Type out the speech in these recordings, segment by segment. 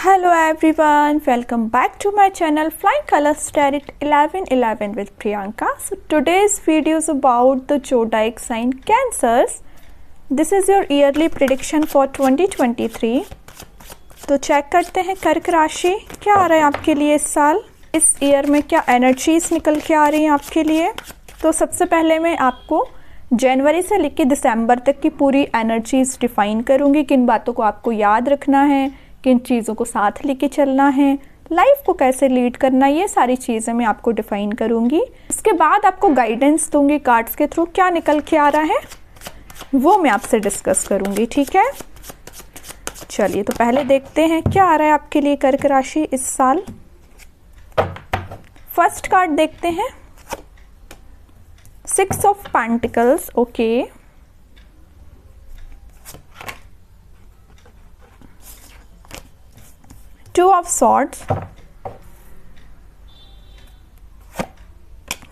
Hello everyone, welcome back to my channel Flying Colors Tarot 1111 with Priyanka. So today's video is about the zodiac sign Cancers. This is your yearly prediction for 2023. तो check करते हैं कर्क राशि क्या आ रहा है आपके लिए इस साल, इस ईयर में क्या एनर्जीज निकल के आ रही हैं आपके लिए। तो सबसे पहले मैं आपको जनवरी से लेकर दिसंबर तक की पूरी एनर्जीज डिफाइन करूँगी, किन बातों को आपको याद रखना है, किन चीज़ों को साथ लेके चलना है, लाइफ को कैसे लीड करना, ये सारी चीज़ें मैं आपको डिफाइन करूँगी। इसके बाद आपको गाइडेंस दूंगी कार्ड्स के थ्रू, क्या निकल के आ रहा है वो मैं आपसे डिस्कस करूँगी, ठीक है। चलिए तो पहले देखते हैं क्या आ रहा है आपके लिए कर्क राशि इस साल। फर्स्ट कार्ड देखते हैं, 6 of pentacles, okay. Two of Swords,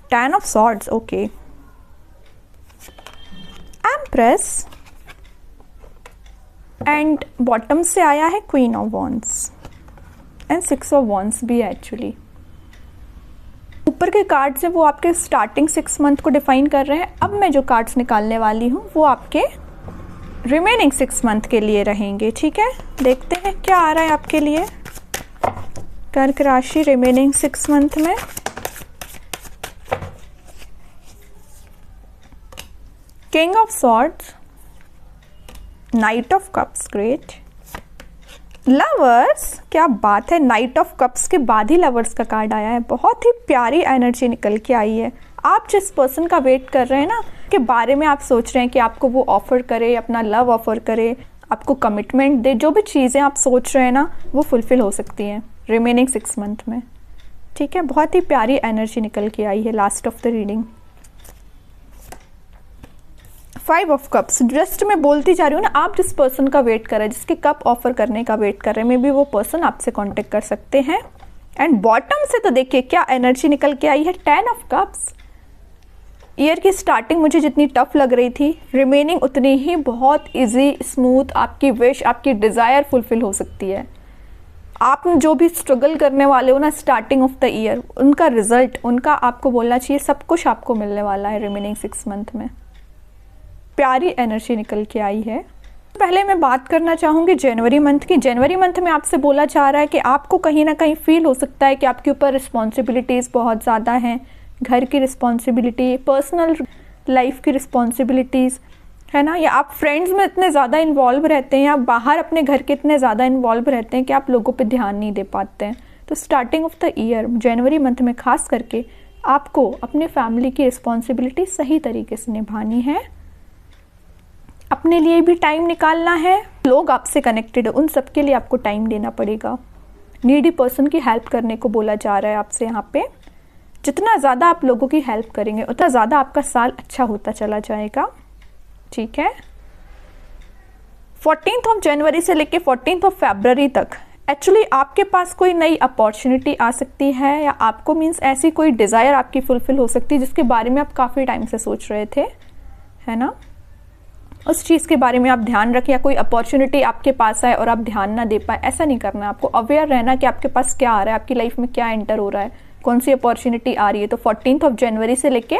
10 of Swords, okay. Empress and bottom से आया है Queen of Wands and 6 of Wands भी है एक्चुअली। ऊपर के कार्ड्स हैं वो आपके स्टार्टिंग 6 मंथ को डिफाइन कर रहे हैं। अब मैं जो कार्ड्स निकालने वाली हूँ वो आपके रिमेनिंग 6 मंथ के लिए रहेंगे, ठीक है। देखते हैं क्या आ रहा है आपके लिए कर्क राशि रिमेनिंग 6 मंथ में। King of swords, night of cups, great. Lovers, क्या बात है, नाइट ऑफ कप्स के बाद ही लवर्स का कार्ड आया है। बहुत ही प्यारी एनर्जी निकल के आई है। आप जिस पर्सन का वेट कर रहे हैं ना, के बारे में आप सोच रहे हैं कि आपको वो ऑफर करे, अपना लव ऑफर करे, आपको कमिटमेंट दे, जो भी चीज़ें आप सोच रहे हैं ना वो फुलफिल हो सकती हैं रिमेनिंग 6 मंथ में, ठीक है। बहुत ही प्यारी एनर्जी निकल के आई है last of the reading. 5 of cups, just मैं बोलती जा रही हूँ ना, आप जिस पर्सन का वेट कर रहे हैं, जिसके कप ऑफर करने का वेट कर रहे हैं, मे बी वो पर्सन आपसे कांटेक्ट कर सकते हैं। एंड बॉटम से तो देखिए क्या एनर्जी निकल के आई है, 10 ऑफ कप्स। ईयर की स्टार्टिंग मुझे जितनी टफ लग रही थी, रिमेनिंग उतनी ही बहुत इजी स्मूथ आपकी विश, आपकी डिज़ायर फुलफिल हो सकती है। आप जो भी स्ट्रगल करने वाले हो ना स्टार्टिंग ऑफ द ईयर, उनका रिजल्ट, उनका आपको बोलना चाहिए सब कुछ आपको मिलने वाला है रिमेनिंग 6 मंथ में। प्यारी एनर्जी निकल के आई है। पहले मैं बात करना चाहूँगी जनवरी मंथ की। जनवरी मंथ में आपसे बोला जा रहा है कि आपको कहीं ना कहीं फील हो सकता है कि आपके ऊपर रिस्पॉन्सिबिलिटीज़ बहुत ज़्यादा हैं, घर की रिस्पॉन्सिबिलिटी, पर्सनल लाइफ की रिस्पॉन्सिबिलिटीज़, है ना, या आप फ्रेंड्स में इतने ज़्यादा इन्वॉल्व रहते हैं, या बाहर अपने घर के इतने ज़्यादा इन्वॉल्व रहते हैं कि आप लोगों पे ध्यान नहीं दे पाते हैं। तो starting of the year January month में खास करके आपको अपने फैमिली की रिस्पॉन्सिबिलिटी सही तरीके से निभानी है, अपने लिए भी टाइम निकालना है। लोग आपसे कनेक्टेड है, उन सब के लिए आपको टाइम देना पड़ेगा। नीडी पर्सन की हेल्प करने को बोला जा रहा है आपसे यहाँ पे। जितना ज़्यादा आप लोगों की हेल्प करेंगे उतना ज़्यादा आपका साल अच्छा होता चला जाएगा, ठीक है। 14 ऑफ जनवरी से लेके 14 ऑफ फरवरी तक एक्चुअली आपके पास कोई नई अपॉर्चुनिटी आ सकती है, या आपको मीन्स ऐसी कोई डिज़ायर आपकी फुलफिल हो सकती है जिसके बारे में आप काफ़ी टाइम से सोच रहे थे, है ना। उस चीज़ के बारे में आप ध्यान रखें, या कोई अपॉर्चुनिटी आपके पास आए और आप ध्यान ना दे पाए, ऐसा नहीं करना। आपको अवेयर रहना कि आपके पास क्या आ रहा है, आपकी लाइफ में क्या एंटर हो रहा है, कौन सी अपॉर्चुनिटी आ रही है। तो 14 ऑफ जनवरी से लेके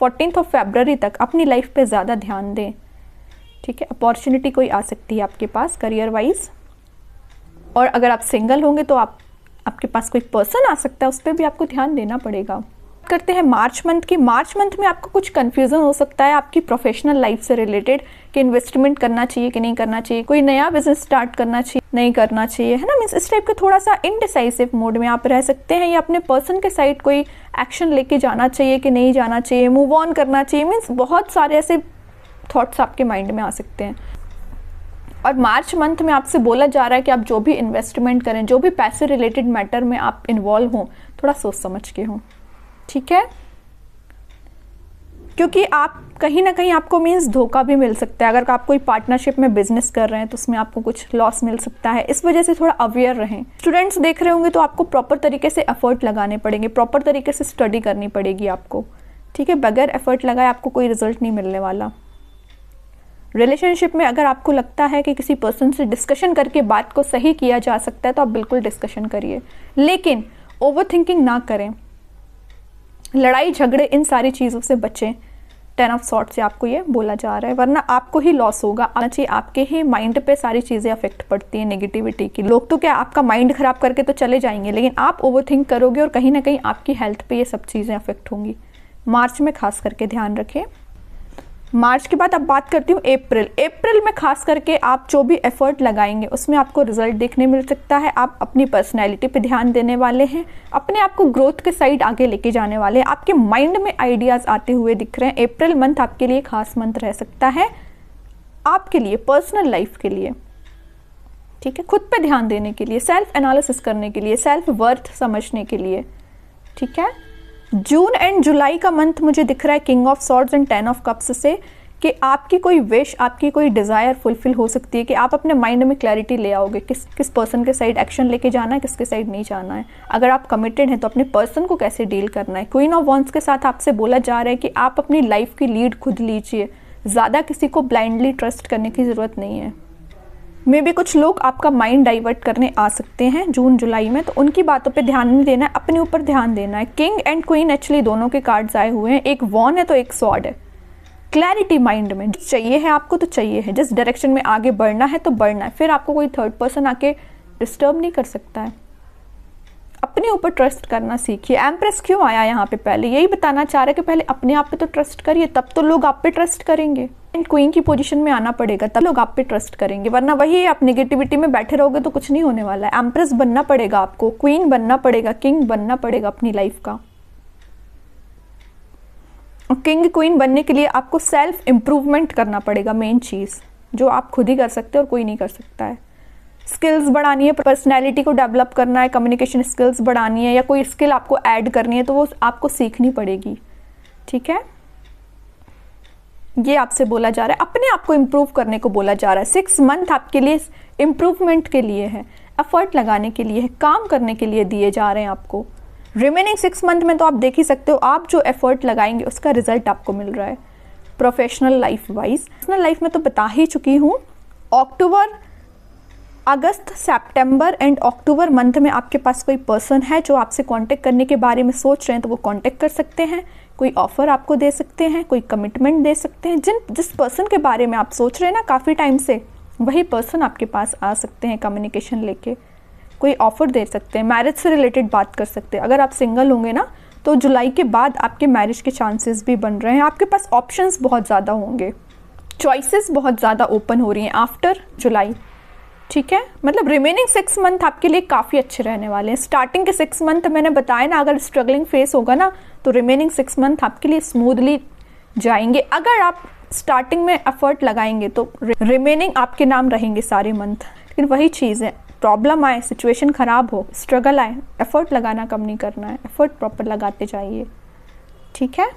14 ऑफ फरवरी तक अपनी लाइफ पे ज़्यादा ध्यान दें, ठीक है। अपॉर्चुनिटी कोई आ सकती है आपके पास करियर वाइज, और अगर आप सिंगल होंगे तो आपके पास कोई पर्सन आ सकता है, उस पर भी आपको ध्यान देना पड़ेगा। करते हैं मार्च मंथ की। मार्च मंथ में आपको कुछ कन्फ्यूज़न हो सकता है आपकी प्रोफेशनल लाइफ से रिलेटेड, कि इन्वेस्टमेंट करना चाहिए कि नहीं करना चाहिए, कोई नया बिजनेस स्टार्ट करना चाहिए नहीं करना चाहिए, है ना। मीन्स इस टाइप के थोड़ा सा इनडिसाइसिव मोड में आप रह सकते हैं, या अपने पर्सन के साइड कोई एक्शन लेके जाना चाहिए कि नहीं जाना चाहिए, मूव ऑन करना चाहिए, मीन्स बहुत सारे ऐसे थॉट्स आपके माइंड में आ सकते हैं। और मार्च मंथ में आपसे बोला जा रहा है कि आप जो भी इन्वेस्टमेंट करें, जो भी पैसे रिलेटेड मैटर में आप इन्वॉल्व हों, थोड़ा सोच समझ के हों, ठीक है। क्योंकि आप कहीं ना कहीं आपको मीन्स धोखा भी मिल सकता है। अगर आप कोई पार्टनरशिप में बिजनेस कर रहे हैं तो उसमें आपको कुछ लॉस मिल सकता है, इस वजह से थोड़ा अवेयर रहें। स्टूडेंट्स देख रहे होंगे तो आपको प्रॉपर तरीके से एफर्ट लगाने पड़ेंगे, प्रॉपर तरीके से स्टडी करनी पड़ेगी आपको, ठीक है। बगैर एफर्ट लगाए आपको कोई रिजल्ट नहीं मिलने वाला। रिलेशनशिप में अगर आपको लगता है कि किसी पर्सन से डिस्कशन करके बात को सही किया जा सकता है तो आप बिल्कुल डिस्कशन करिए, लेकिन ओवरथिंकिंग ना करें, लड़ाई झगड़े इन सारी चीज़ों से बचें। 10 ऑफ सॉर्ट्स से आपको ये बोला जा रहा है, वरना आपको ही लॉस होगा। आना चाहिए, आपके ही माइंड पे सारी चीज़ें अफेक्ट पड़ती हैं नेगेटिविटी की। लोग तो क्या आपका माइंड खराब करके तो चले जाएंगे, लेकिन आप ओवरथिंक करोगे और कहीं ना कहीं आपकी हेल्थ पे ये सब चीज़ें अफेक्ट होंगी। मार्च में खास करके ध्यान रखें। मार्च के बाद अब बात करती हूँ अप्रैल में खास करके आप जो भी एफर्ट लगाएंगे उसमें आपको रिजल्ट देखने मिल सकता है। आप अपनी पर्सनैलिटी पे ध्यान देने वाले हैं, अपने आप को ग्रोथ के साइड आगे लेके जाने वाले हैं, आपके माइंड में आइडियाज़ आते हुए दिख रहे हैं। अप्रैल मंथ आपके लिए खास मंथ रह सकता है, आपके लिए पर्सनल लाइफ के लिए, ठीक है, खुद पे ध्यान देने के लिए, सेल्फ एनालिसिस करने के लिए, सेल्फ वर्थ समझने के लिए, ठीक है। जून एंड जुलाई का मंथ मुझे दिख रहा है king of swords and 10 of cups से कि आपकी कोई विश, आपकी कोई डिज़ायर फुलफिल हो सकती है, कि आप अपने माइंड में क्लैरिटी ले आओगे किस पर्सन के साइड एक्शन लेके जाना है, किसके साइड नहीं जाना है। अगर आप कमिटेड हैं तो अपने पर्सन को कैसे डील करना है। क्वीन ऑफ वॉन्ड्स के साथ आपसे बोला जा रहा है कि आप अपनी लाइफ की लीड खुद लीजिए, ज़्यादा किसी को ब्लाइंडली ट्रस्ट करने की ज़रूरत नहीं है। मे भी कुछ लोग आपका माइंड डाइवर्ट करने आ सकते हैं जून जुलाई में, तो उनकी बातों पे ध्यान नहीं देना है, अपने ऊपर ध्यान देना है। किंग एंड क्वीन एक्चुअली दोनों के कार्ड्स आए हुए हैं, एक वॉन है तो एक सॉर्ड है। क्लैरिटी माइंड में चाहिए है आपको तो चाहिए है, जिस डायरेक्शन में आगे बढ़ना है तो बढ़ना है, फिर आपको कोई थर्ड पर्सन आके डिस्टर्ब नहीं कर सकता है। अपने ऊपर ट्रस्ट करना सीखिए। एम्प्रेस क्यों आया यहाँ पे, पहले यही बताना चाह रहे कि पहले अपने आप पे तो ट्रस्ट करिए, तब तो लोग आप पे ट्रस्ट करेंगे। क्वीन की पोजीशन में आना पड़ेगा तब लोग आप पे ट्रस्ट करेंगे, वरना वही आप नेगेटिविटी में बैठे रहोगे तो कुछ नहीं होने वाला है। एम्प्रेस बनना पड़ेगा आपको, क्वीन बनना पड़ेगा, किंग बनना पड़ेगा अपनी लाइफ का। किंग क्वीन बनने के लिए आपको सेल्फ इम्प्रूवमेंट करना पड़ेगा, मेन चीज़ जो आप खुद ही कर सकते हो और कोई नहीं कर सकता है। स्किल्स बढ़ानी है, पर्सनैलिटी को डेवलप करना है, कम्युनिकेशन स्किल्स बढ़ानी है, या कोई स्किल आपको ऐड करनी है तो वो आपको सीखनी पड़ेगी, ठीक है। ये आपसे बोला जा रहा है, अपने आप को इम्प्रूव करने को बोला जा रहा है। 6 मंथ आपके लिए इम्प्रूवमेंट के लिए है, एफर्ट लगाने के लिए है, काम करने के लिए दिए जा रहे हैं आपको। रिमेनिंग 6 मंथ में तो आप देख ही सकते हो, आप जो एफर्ट लगाएंगे उसका रिजल्ट आपको मिल रहा है। Professional life wise, personal life में तो बता ही चुकी हूँ। अगस्त, सितंबर एंड अक्टूबर मंथ में आपके पास कोई पर्सन है जो आपसे कांटेक्ट करने के बारे में सोच रहे हैं तो वो कांटेक्ट कर सकते हैं, कोई ऑफर आपको दे सकते हैं, कोई कमिटमेंट दे सकते हैं। जिस पर्सन के बारे में आप सोच रहे हैं ना काफ़ी टाइम से, वही पर्सन आपके पास आ सकते हैं कम्युनिकेशन लेके, कोई ऑफर दे सकते हैं, मैरिज से रिलेटेड बात कर सकते हैं। अगर आप सिंगल होंगे ना तो जुलाई के बाद आपके मैरिज के चांसेस भी बन रहे हैं, आपके पास ऑप्शंस बहुत ज़्यादा होंगे, चॉइसेस बहुत ज़्यादा ओपन हो रही हैं आफ्टर जुलाई, ठीक है। मतलब रिमेनिंग 6 मंथ आपके लिए काफ़ी अच्छे रहने वाले हैं। स्टार्टिंग के 6 मंथ मैंने बताया ना, अगर स्ट्रगलिंग फेस होगा ना तो रिमेनिंग 6 मंथ आपके लिए स्मूथली जाएंगे। अगर आप स्टार्टिंग में एफर्ट लगाएंगे तो रिमेनिंग आपके नाम रहेंगे सारे मंथ। लेकिन वही चीज़ है, प्रॉब्लम आए, सिचुएशन ख़राब हो, स्ट्रगल आए, एफर्ट लगाना कम नहीं करना है, एफर्ट प्रॉपर लगाते जाइए, ठीक है।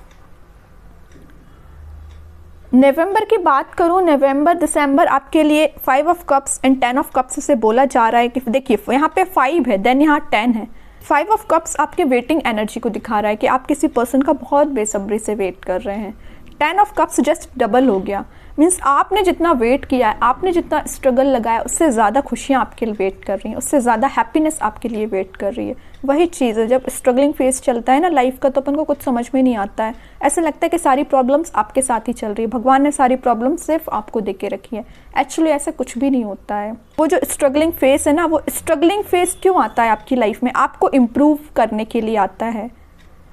नवंबर की बात करूं, नवंबर दिसंबर आपके लिए 5 of cups and 10 of cups से बोला जा रहा है कि देखिए यहाँ पे 5 है, देन यहाँ 10 है। 5 ऑफ कप्स आपके वेटिंग एनर्जी को दिखा रहा है कि आप किसी पर्सन का बहुत बेसब्री से वेट कर रहे हैं। 10 ऑफ कप्स जस्ट डबल हो गया, मीन्स आपने जितना वेट किया है, आपने जितना स्ट्रगल लगाया, उससे ज़्यादा खुशियाँ आपके लिए वेट कर रही हैं, उससे ज़्यादा हैप्पीनेस आपके लिए वेट कर रही है। वही चीज़ है, जब स्ट्रगलिंग फेज चलता है ना लाइफ का तो अपन को कुछ समझ में नहीं आता है, ऐसा लगता है कि सारी प्रॉब्लम्स आपके साथ ही चल रही है, भगवान ने सारी प्रॉब्लम्स सिर्फ आपको दे के रखी है। एक्चुअली ऐसा कुछ भी नहीं होता है। वो जो स्ट्रगलिंग फेज है ना, वो स्ट्रगलिंग फेज क्यों आता है आपकी लाइफ में? आपको इम्प्रूव करने के लिए आता है।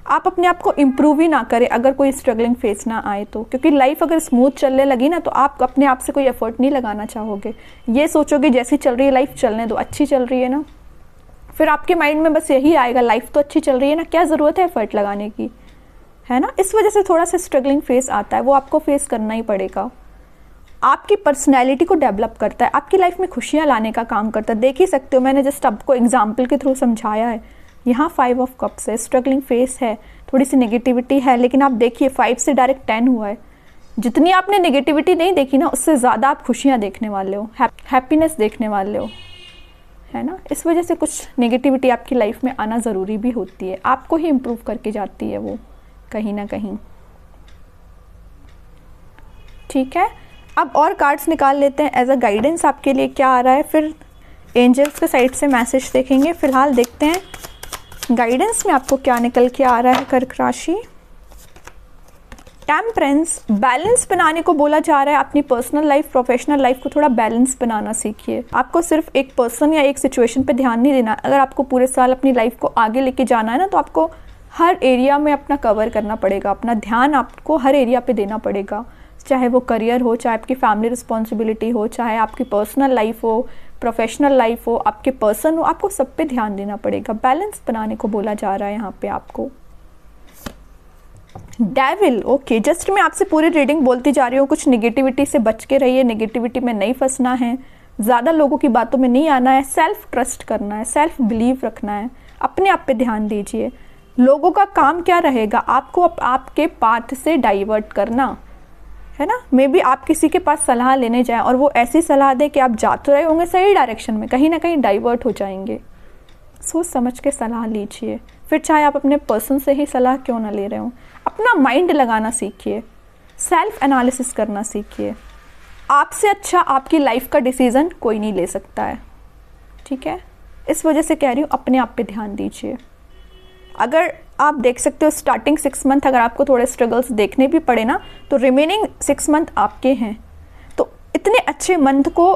आप अपने आप को इम्प्रूव ही ना करें अगर कोई स्ट्रगलिंग फेस ना आए तो, क्योंकि लाइफ अगर स्मूथ चलने लगी ना तो आप अपने आप से कोई एफर्ट नहीं लगाना चाहोगे। ये सोचोगे जैसी चल रही है लाइफ चलने दो, अच्छी चल रही है ना, फिर आपके माइंड में बस यही आएगा, लाइफ तो अच्छी चल रही है ना, क्या ज़रूरत है एफर्ट लगाने की, है ना। इस वजह से थोड़ा सा स्ट्रगलिंग फेस आता है, वो आपको फेस करना ही पड़ेगा। आपकी पर्सनैलिटी को डेवलप करता है, आपकी लाइफ में खुशियाँ लाने का काम करता है। देख ही सकते हो, मैंने जस्ट आपको एग्जाम्पल के थ्रू समझाया है। यहाँ 5 ऑफ कप्स है, स्ट्रगलिंग फेस है, थोड़ी सी नेगेटिविटी है, लेकिन आप देखिए 5 से डायरेक्ट 10 हुआ है। जितनी आपने नेगेटिविटी नहीं देखी ना, उससे ज़्यादा आप खुशियाँ देखने वाले हो, हैप्पीनेस देखने वाले हो, है ना। इस वजह से कुछ नेगेटिविटी आपकी लाइफ में आना ज़रूरी भी होती है, आपको ही इम्प्रूव करके जाती है वो कहीं ना कहीं, ठीक है। अब और कार्ड्स निकाल लेते हैं एज अ गाइडेंस आपके लिए क्या आ रहा है, फिर एंजल्स के साइड से मैसेज देखेंगे। फिलहाल देखते हैं गाइडेंस में आपको क्या निकल के आ रहा है कर्क राशि। टेम्परेंस, बैलेंस बनाने को बोला जा रहा है। अपनी पर्सनल लाइफ प्रोफेशनल लाइफ को थोड़ा बैलेंस बनाना सीखिए। आपको सिर्फ एक पर्सन या एक सिचुएशन पे ध्यान नहीं देना। अगर आपको पूरे साल अपनी लाइफ को आगे लेके जाना है ना, तो आपको हर एरिया में अपना कवर करना पड़ेगा, अपना ध्यान आपको हर एरिया पे देना पड़ेगा, चाहे वो करियर हो, चाहे आपकी फैमिली रिस्पॉन्सिबिलिटी हो, चाहे आपकी पर्सनल लाइफ हो, प्रोफेशनल लाइफ हो, आपके पर्सन हो, आपको सब पे ध्यान देना पड़ेगा। बैलेंस बनाने को बोला जा रहा है यहाँ पे आपको। डेविल, ओके, जस्ट मैं आपसे पूरी रीडिंग बोलती जा रही हूँ, कुछ नेगेटिविटी से बच के रहिए, नेगेटिविटी में नहीं फंसना है, ज़्यादा लोगों की बातों में नहीं आना है, सेल्फ ट्रस्ट करना है, सेल्फ बिलीव रखना है, अपने आप पे ध्यान दीजिए। लोगों का काम क्या रहेगा, आपको आपके पाथ से डाइवर्ट करना है ना। मे बी आप किसी के पास सलाह लेने जाएं और वो ऐसी सलाह दे कि आप जा तो रहे होंगे सही डायरेक्शन में, कहीं ना कहीं डाइवर्ट हो जाएंगे। सोच समझ के सलाह लीजिए, फिर चाहे आप अपने पर्सन से ही सलाह क्यों ना ले रहे हो। अपना माइंड लगाना सीखिए, सेल्फ एनालिसिस करना सीखिए। आपसे अच्छा आपकी लाइफ का डिसीजन कोई नहीं ले सकता है, ठीक है। इस वजह से कह रही हूँ अपने आप पे ध्यान दीजिए। अगर आप देख सकते हो स्टार्टिंग 6 मंथ अगर आपको थोड़े स्ट्रगल्स देखने भी पड़े ना, तो रिमेनिंग 6 मंथ आपके हैं। तो इतने अच्छे मंथ को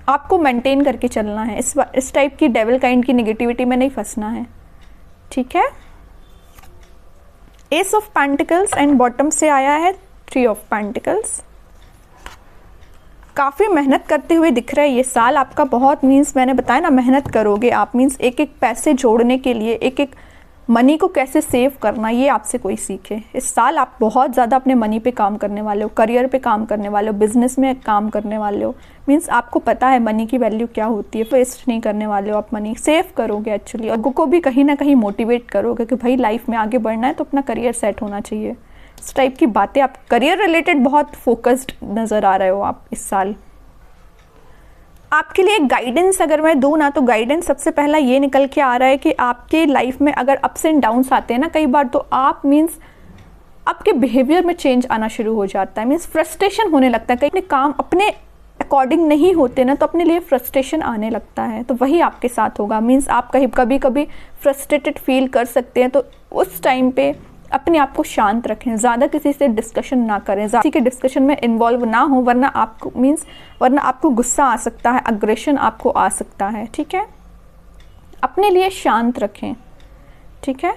आपको मेंटेन करके चलना है। इस टाइप की डेविल काइंड की नेगेटिविटी में नहीं फंसना है, ठीक है। S of pentacles and bottom से आया है 3 ऑफ पेंटिकल्स। काफ़ी मेहनत करते हुए दिख रहा है ये साल आपका बहुत, मीन्स मैंने बताया ना मेहनत करोगे आप, मीन्स एक एक पैसे जोड़ने के लिए, एक एक मनी को कैसे सेव करना, ये आपसे कोई सीखे। इस साल आप बहुत ज़्यादा अपने मनी पे काम करने वाले हो, करियर पे काम करने वाले हो, बिजनेस में काम करने वाले हो। मीन्स आपको पता है मनी की वैल्यू क्या होती है, वेस्ट नहीं करने वाले हो आप, मनी सेव करोगे एक्चुअली। और लोगों को भी कहीं ना कहीं मोटिवेट करोगे कि भाई लाइफ में आगे बढ़ना है तो अपना करियर सेट होना चाहिए। इस टाइप की बातें, आप करियर रिलेटेड बहुत फोकस्ड नज़र आ रहे हो आप इस साल। आपके लिए गाइडेंस अगर मैं दूँ ना, तो गाइडेंस सबसे पहला ये निकल के आ रहा है कि आपके लाइफ में अगर अप्स एंड डाउन्स आते हैं ना कई बार, तो आप मीन्स आपके बिहेवियर में चेंज आना शुरू हो जाता है, मीन्स फ्रस्ट्रेशन होने लगता है। कई अपने काम अपने अकॉर्डिंग नहीं होते ना, तो अपने लिए फ्रस्ट्रेशन आने लगता है। तो वही आपके साथ होगा, मीन्स आप कभी कभी फ्रस्ट्रेटेड फील कर सकते हैं। तो उस टाइम पे अपने आप को शांत रखें, ज़्यादा किसी से डिस्कशन ना करें, किसी के डिस्कशन में इन्वॉल्व ना हो, वरना आपको गुस्सा आ सकता है, अग्रेशन आपको आ सकता है, ठीक है। अपने लिए शांत रखें, ठीक है।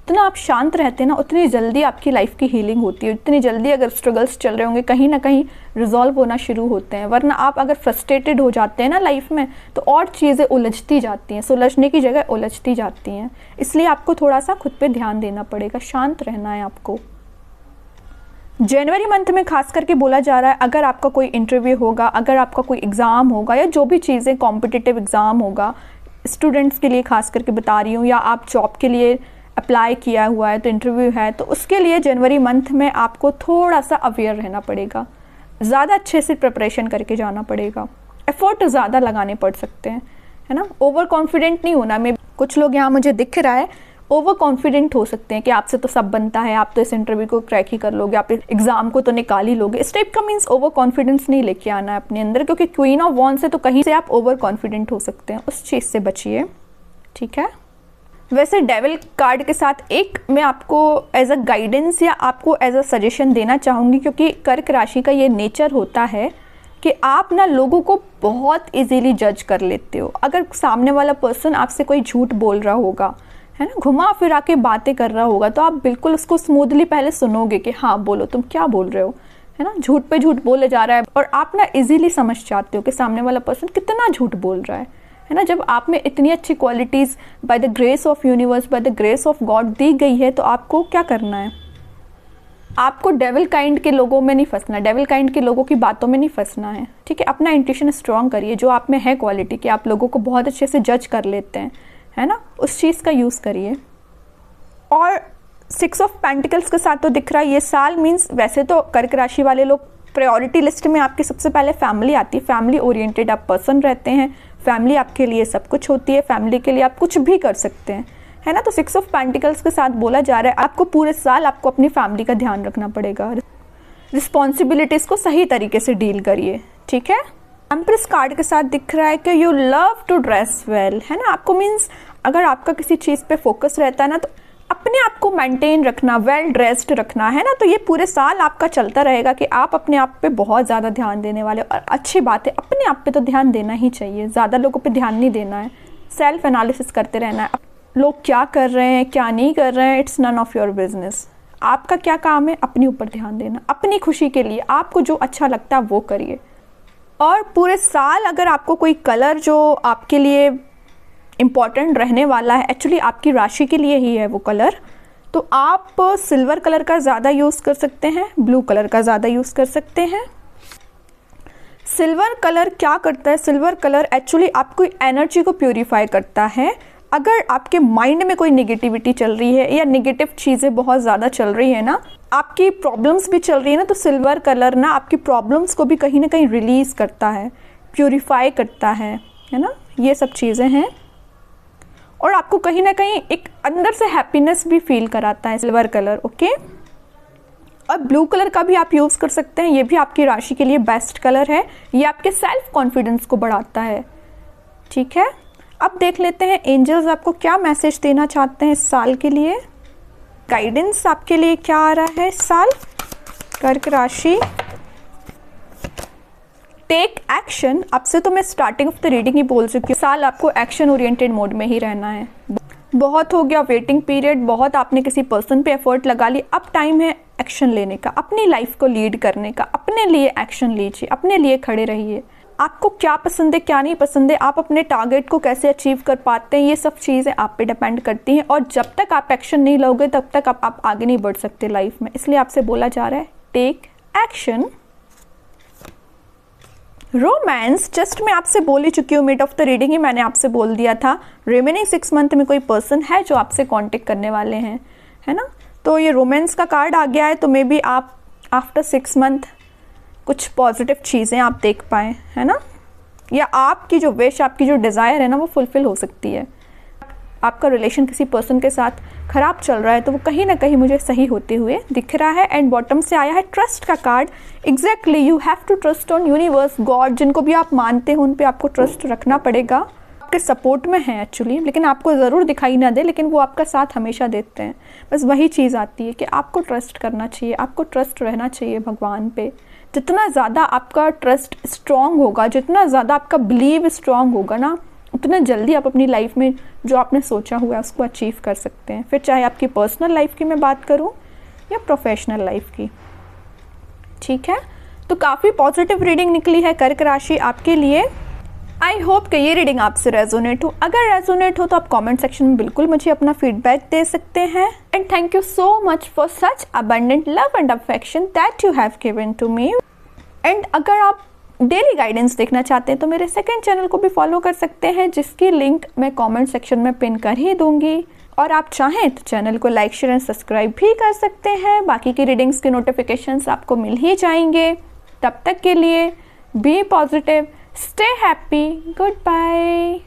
जितना आप शांत रहते हैं ना, उतनी जल्दी आपकी लाइफ की हीलिंग होती है। इतनी जल्दी अगर स्ट्रगल्स चल रहे होंगे कहीं ना कहीं रिजॉल्व होना शुरू होते हैं। वरना आप अगर फ्रस्ट्रेटेड हो जाते हैं ना लाइफ में, तो और चीज़ें उलझती जाती हैं, सुलझने की जगह उलझती जाती हैं। इसलिए आपको थोड़ा सा खुद पे ध्यान देना पड़ेगा, शांत रहना है आपको। जनवरी मंथ में खास करके बोला जा रहा है, अगर आपका कोई इंटरव्यू होगा, अगर आपका कोई एग्ज़ाम होगा, या जो भी चीज़ें कॉम्पिटिटिव एग्ज़ाम होगा, स्टूडेंट्स के लिए खास करके बता रही हूँ, या आप जॉब के लिए अप्लाई किया हुआ है तो इंटरव्यू है, तो उसके लिए जनवरी मंथ में आपको थोड़ा सा अवेयर रहना पड़ेगा, ज़्यादा अच्छे से प्रिपरेशन करके जाना पड़ेगा, एफर्ट ज़्यादा लगाने पड़ सकते हैं, है ना। ओवर कॉन्फिडेंट नहीं होना। मैं कुछ लोग यहाँ मुझे दिख रहा है ओवर कॉन्फिडेंट हो सकते हैं कि आपसे तो सब बनता है, आप तो इस इंटरव्यू को क्रैक ही कर लोगे, आप एग्जाम को तो निकाल ही लोगे। इस टाइप का मीन्स ओवर कॉन्फिडेंस नहीं लेके आना है अपने अंदर, क्योंकि क्वीन ऑफ वॉन्ड्स है तो कहीं से आप ओवर कॉन्फिडेंट हो सकते हैं, उस चीज़ से बचिए, ठीक है। वैसे डेविल कार्ड के साथ एक मैं आपको एज अ गाइडेंस या आपको एज अ सजेशन देना चाहूँगी, क्योंकि कर्क राशि का ये नेचर होता है कि आप ना लोगों को बहुत इजीली जज कर लेते हो। अगर सामने वाला पर्सन आपसे कोई झूठ बोल रहा होगा, है ना, घुमा फिरा के बातें कर रहा होगा, तो आप बिल्कुल उसको स्मूथली पहले सुनोगे कि हाँ बोलो, तुम क्या बोल रहे हो, है ना, झूठ पे झूठ बोले जा रहा है। और आप ना इजीली समझ जाते हो कि सामने वाला पर्सन कितना झूठ बोल रहा है ना। जब आप में इतनी अच्छी qualities by the grace of universe, by the grace of God दी गई है, तो आपको क्या करना है, आपको डेविल काइंड के लोगों में नहीं फंसना, डेविल काइंड के लोगों की बातों में नहीं फंसना है, ठीक है। अपना इंट्यूशन स्ट्रॉन्ग करिए, जो आप में है क्वालिटी कि आप लोगों को बहुत अच्छे से जज कर लेते हैं, है ना, उस चीज़ का यूज़ करिए। और 6 ऑफ पेंटिकल्स के साथ तो दिख रहा है ये साल मीन्स, वैसे तो कर्क राशि वाले लोग प्रायोरिटी लिस्ट में आपकी सबसे पहले फैमिली आती है, फैमिली ओरिएंटेड आप पर्सन रहते हैं, फैमिली आपके लिए सब कुछ होती है, फैमिली के लिए आप कुछ भी कर सकते हैं, है ना। तो 6 ऑफ पेंटिकल्स के साथ बोला जा रहा है आपको पूरे साल आपको अपनी फैमिली का ध्यान रखना पड़ेगा। रिस्पॉन्सिबिलिटीज़ को सही तरीके से डील करिए, ठीक है। एम्प्रेस कार्ड के साथ दिख रहा है कि you love to dress well, है ना। आपको मीन्स अगर आपका किसी चीज़ पे फोकस रहता है ना, तो अपने आप को मेंटेन रखना, वेल ड्रेस्ड रखना, है ना। तो ये पूरे साल आपका चलता रहेगा कि आप अपने आप पे बहुत ज़्यादा ध्यान देने वाले। और अच्छी बात है, अपने आप पे तो ध्यान देना ही चाहिए, ज़्यादा लोगों पे ध्यान नहीं देना है। सेल्फ एनालिसिस करते रहना है, लोग क्या कर रहे हैं क्या नहीं कर रहे हैं, it's none of your business. आपका क्या काम है, अपने ऊपर ध्यान देना, अपनी खुशी के लिए आपको जो अच्छा लगता है वो करिए। और पूरे साल अगर आपको कोई कलर जो आपके लिए इम्पॉर्टेंट रहने वाला है, एक्चुअली आपकी राशि के लिए ही है वो कलर, तो आप सिल्वर कलर का ज़्यादा यूज़ कर सकते हैं, ब्लू कलर का ज़्यादा यूज़ कर सकते हैं। सिल्वर कलर क्या करता है, सिल्वर कलर एक्चुअली आपकी एनर्जी को प्यूरीफाई करता है। अगर आपके माइंड में कोई नेगेटिविटी चल रही है या नेगेटिव चीज़ें बहुत ज़्यादा चल रही है ना, आपकी प्रॉब्लम्स भी चल रही है ना, तो सिल्वर कलर ना आपकी प्रॉब्लम्स को भी कहीं ना कहीं रिलीज़ करता है, प्यूरीफाई करता है ना। ये सब चीज़ें हैं और आपको कहीं ना कहीं एक अंदर से हैप्पीनेस भी फील कराता है सिल्वर कलर, ओके। और ब्लू कलर का भी आप यूज़ कर सकते हैं, ये भी आपकी राशि के लिए बेस्ट कलर है। ये आपके सेल्फ कॉन्फिडेंस को बढ़ाता है, ठीक है। अब देख लेते हैं एंजल्स आपको क्या मैसेज देना चाहते हैं इस साल के लिए। गाइडेंस आपके लिए क्या आ रहा है इस साल। कर्क राशि, टेक एक्शन। अब से तो मैं स्टार्टिंग ऑफ द रीडिंग ही बोल चुकी हूँ, साल आपको एक्शन ओरिएंटेड मोड में ही रहना है। बहुत हो गया वेटिंग पीरियड, बहुत आपने किसी पर्सन पे एफर्ट लगा ली, अब टाइम है एक्शन लेने का, अपनी लाइफ को लीड करने का। अपने लिए एक्शन लीजिए, अपने लिए खड़े रहिए। आपको क्या पसंद है क्या नहीं पसंद है, आप अपने टारगेट को कैसे अचीव कर पाते हैं, ये सब चीज़ें आप पे डिपेंड करती हैं। और जब तक आप एक्शन नहीं लोगे तब तक आप आगे नहीं बढ़ सकते लाइफ में। इसलिए आपसे बोला जा रहा है टेक एक्शन। रोमांस, जस्ट मैं आपसे बोल ही चुकी हूँ, मिड ऑफ द रीडिंग ही मैंने आपसे बोल दिया था। रिमेनिंग 6 मंथ में कोई पर्सन है जो आपसे कांटेक्ट करने वाले हैं, है ना। तो ये रोमांस का कार्ड आ गया है, तो मे बी आप आफ्टर 6 मंथ कुछ पॉजिटिव चीज़ें आप देख पाएँ, है ना। या आपकी जो विश, आपकी जो डिज़ायर है ना, वो फुलफिल हो सकती है। आपका रिलेशन किसी पर्सन के साथ ख़राब चल रहा है तो वो कहीं ना कहीं मुझे सही होते हुए दिख रहा है। एंड बॉटम से आया है ट्रस्ट का card. Exactly, you have to trust on universe, God, जिनको भी आप मानते हो उन पे आपको ट्रस्ट रखना पड़ेगा। आपके सपोर्ट में है एक्चुअली, लेकिन आपको ज़रूर दिखाई ना दे, लेकिन वो आपका साथ हमेशा देते हैं। बस वही चीज़ आती है कि आपको ट्रस्ट करना चाहिए, आपको ट्रस्ट रहना चाहिए भगवान पे। जितना ज़्यादा आपका ट्रस्ट स्ट्रॉन्ग होगा, जितना ज़्यादा आपका बिलीव स्ट्रॉन्ग होगा ना, उतना जल्दी आप अपनी लाइफ में जो आपने सोचा हुआ है उसको अचीव कर सकते हैं। फिर चाहे आपकी पर्सनल लाइफ की मैं बात करूं या प्रोफेशनल लाइफ की, ठीक है। तो काफ़ी पॉजिटिव रीडिंग निकली है कर्क राशि आपके लिए। आई होप कि ये रीडिंग आपसे रेजोनेट हो। अगर रेजोनेट हो तो आप कमेंट सेक्शन में बिल्कुल मुझे अपना फीडबैक दे सकते हैं। And thank you so much for such abundant love and affection that you have given to me. And अगर आप डेली गाइडेंस देखना चाहते हैं तो मेरे सेकंड चैनल को भी फॉलो कर सकते हैं, जिसकी लिंक मैं कमेंट सेक्शन में पिन कर ही दूंगी। और आप चाहें तो चैनल को लाइक शेयर एंड सब्सक्राइब भी कर सकते हैं। बाकी की रीडिंग्स के नोटिफिकेशंस आपको मिल ही जाएंगे। तब तक के लिए be positive, stay happy, good bye.